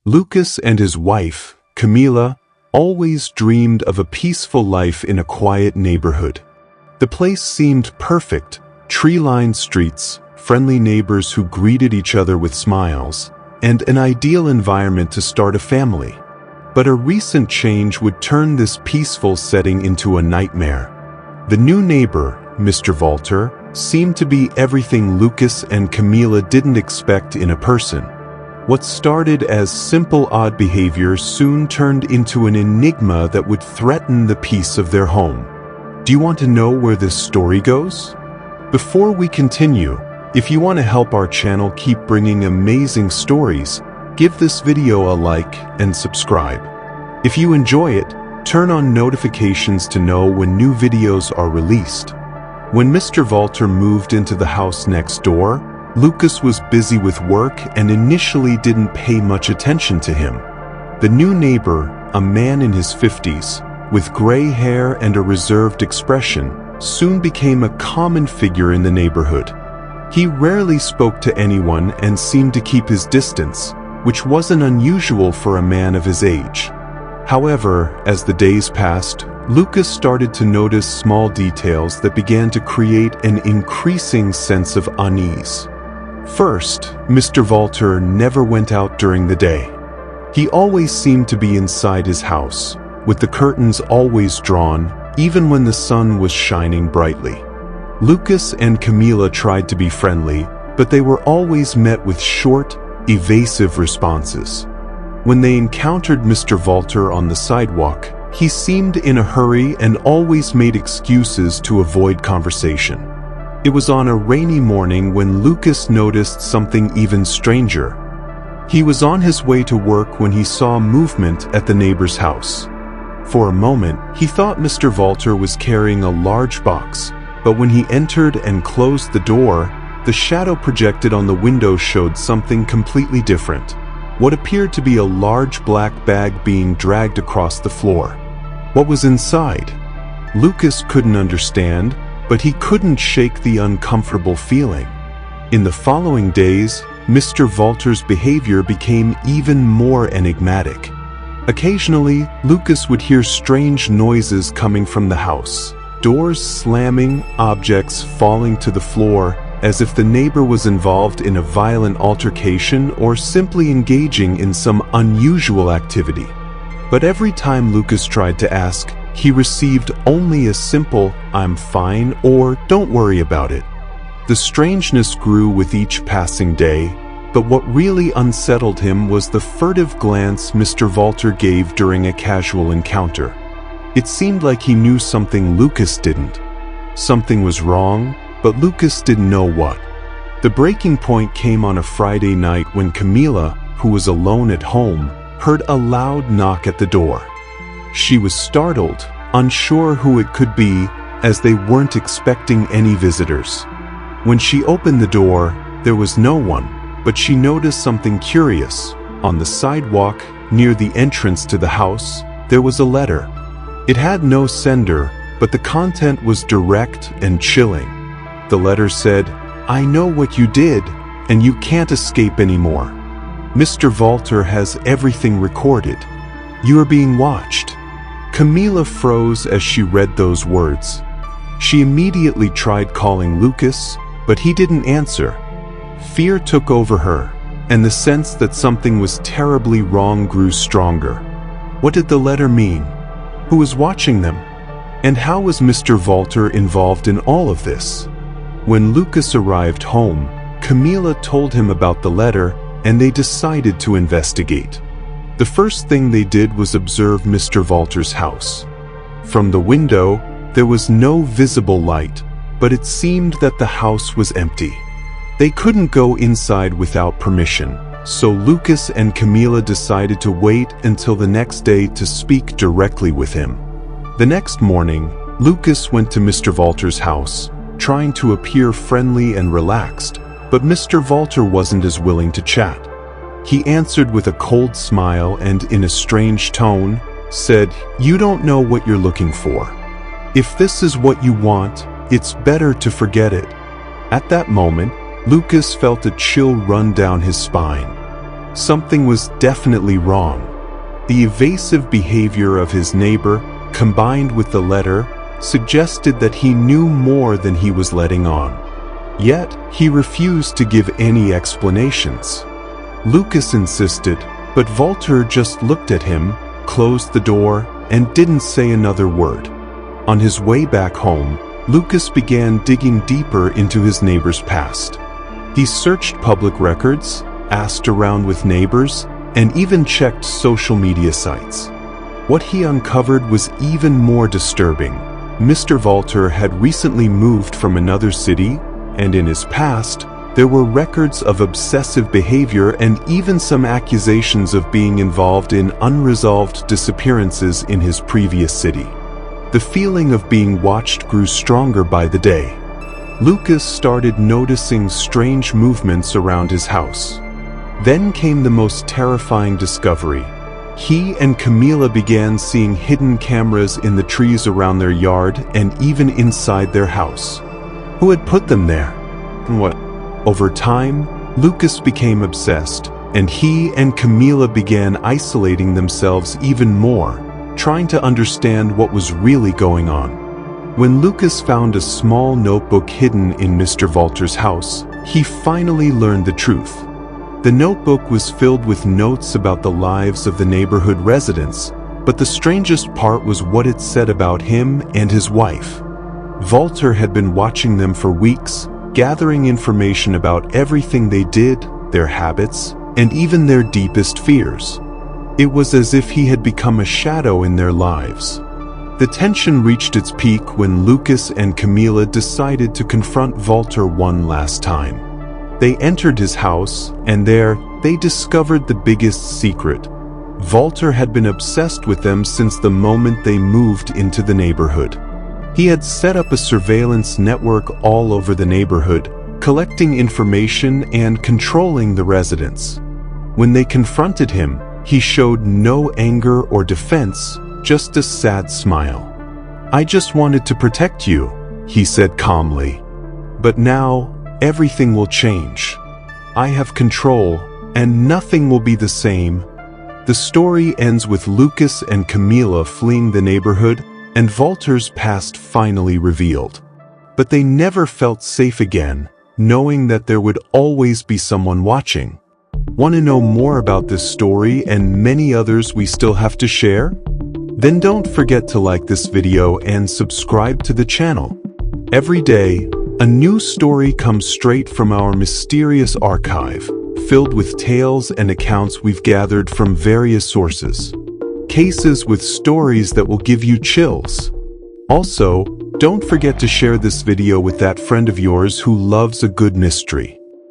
Lucas and his wife, Camila, always dreamed of a peaceful life in a quiet neighborhood. The place seemed perfect: tree-lined streets, friendly neighbors who greeted each other with smiles, and an ideal environment to start a family. But a recent change would turn this peaceful setting into a nightmare. The new neighbor, Mr. Valter, seemed to be everything Lucas and Camila didn't expect in a person. What started as simple odd behavior soon turned into an enigma that would threaten the peace of their home. Do you want to know where this story goes? Before we continue, if you want to help our channel keep bringing amazing stories, give this video a like and subscribe. If you enjoy it, turn on notifications to know when new videos are released. When Mr. Valter moved into the house next door, Lucas was busy with work and initially didn't pay much attention to him. The new neighbor, a man in his 50s, with gray hair and a reserved expression, soon became a common figure in the neighborhood. He rarely spoke to anyone and seemed to keep his distance, which wasn't unusual for a man of his age. However, as the days passed, Lucas started to notice small details that began to create an increasing sense of unease. First, Mr. Valter never went out during the day. He always seemed to be inside his house, with the curtains always drawn, even when the sun was shining brightly. Lucas and Camila tried to be friendly, but they were always met with short, evasive responses. When they encountered Mr. Valter on the sidewalk, he seemed in a hurry and always made excuses to avoid conversation. It was on a rainy morning when Lucas noticed something even stranger. He was on his way to work when he saw movement at the neighbor's house. For a moment, he thought Mr. Valter was carrying a large box, but when he entered and closed the door, the shadow projected on the window showed something completely different. What appeared to be a large black bag being dragged across the floor. What was inside? Lucas couldn't understand, but he couldn't shake the uncomfortable feeling. In the following days, Mr. Valter's behavior became even more enigmatic. Occasionally, Lucas would hear strange noises coming from the house. Doors slamming, objects falling to the floor, as if the neighbor was involved in a violent altercation or simply engaging in some unusual activity. But every time Lucas tried to ask, he received only a simple, "I'm fine," or "Don't worry about it." The strangeness grew with each passing day, but what really unsettled him was the furtive glance Mr. Valter gave during a casual encounter. It seemed like he knew something Lucas didn't. Something was wrong, but Lucas didn't know what. The breaking point came on a Friday night when Camila, who was alone at home, heard a loud knock at the door. She was startled, unsure who it could be, as they weren't expecting any visitors. When she opened the door, there was no one, but she noticed something curious. On the sidewalk, near the entrance to the house, there was a letter. It had no sender, but the content was direct and chilling. The letter said, "I know what you did, and you can't escape anymore. Mr. Valter has everything recorded. You are being watched." Camila froze as she read those words. She immediately tried calling Lucas, but he didn't answer. Fear took over her, and the sense that something was terribly wrong grew stronger. What did the letter mean? Who was watching them? And how was Mr. Valter involved in all of this? When Lucas arrived home, Camila told him about the letter, and they decided to investigate. The first thing they did was observe Mr. Valter's house. From the window, there was no visible light, but it seemed that the house was empty. They couldn't go inside without permission, so Lucas and Camila decided to wait until the next day to speak directly with him. The next morning, Lucas went to Mr. Valter's house, trying to appear friendly and relaxed, but Mr. Valter wasn't as willing to chat. He answered with a cold smile and, in a strange tone, said, "You don't know what you're looking for. If this is what you want, it's better to forget it." At that moment, Lucas felt a chill run down his spine. something was definitely wrong. The evasive behavior of his neighbor, combined with the letter, suggested that he knew more than he was letting on. Yet, he refused to give any explanations. Lucas insisted, but Valter just looked at him, closed the door, and didn't say another word. On his way back home, Lucas began digging deeper into his neighbor's past. He searched public records, asked around with neighbors, and even checked social media sites. What he uncovered was even more disturbing. Mr. Valter had recently moved from another city, and in his past, there were records of obsessive behavior and even some accusations of being involved in unresolved disappearances in his previous city. The feeling of being watched grew stronger by the day. Lucas started noticing strange movements around his house. Then came the most terrifying discovery. He and Camila began seeing hidden cameras in the trees around their yard and even inside their house. Who had put them there? And what? Over time, Lucas became obsessed, and he and Camila began isolating themselves even more, trying to understand what was really going on. When Lucas found a small notebook hidden in Mr. Valter's house, he finally learned the truth. The notebook was filled with notes about the lives of the neighborhood residents, but the strangest part was what it said about him and his wife. Valter had been watching them for weeks, gathering information about everything they did, their habits, and even their deepest fears. It was as if he had become a shadow in their lives. The tension reached its peak when Lucas and Camila decided to confront Valter one last time. They entered his house, and there, they discovered the biggest secret. Valter had been obsessed with them since the moment they moved into the neighborhood. He had set up a surveillance network all over the neighborhood, collecting information and controlling the residents. When they confronted him, he showed no anger or defense, just a sad smile. "I just wanted to protect you," he said calmly. "But now, everything will change. I have control, and nothing will be the same." The story ends with Lucas and Camila fleeing the neighborhood, and Valter's past finally revealed. But they never felt safe again, knowing that there would always be someone watching. Want to know more about this story and many others we still have to share? Then don't forget to like this video and subscribe to the channel. Every day, a new story comes straight from our mysterious archive, filled with tales and accounts we've gathered from various sources. Cases with stories that will give you chills. Also, don't forget to share this video with that friend of yours who loves a good mystery.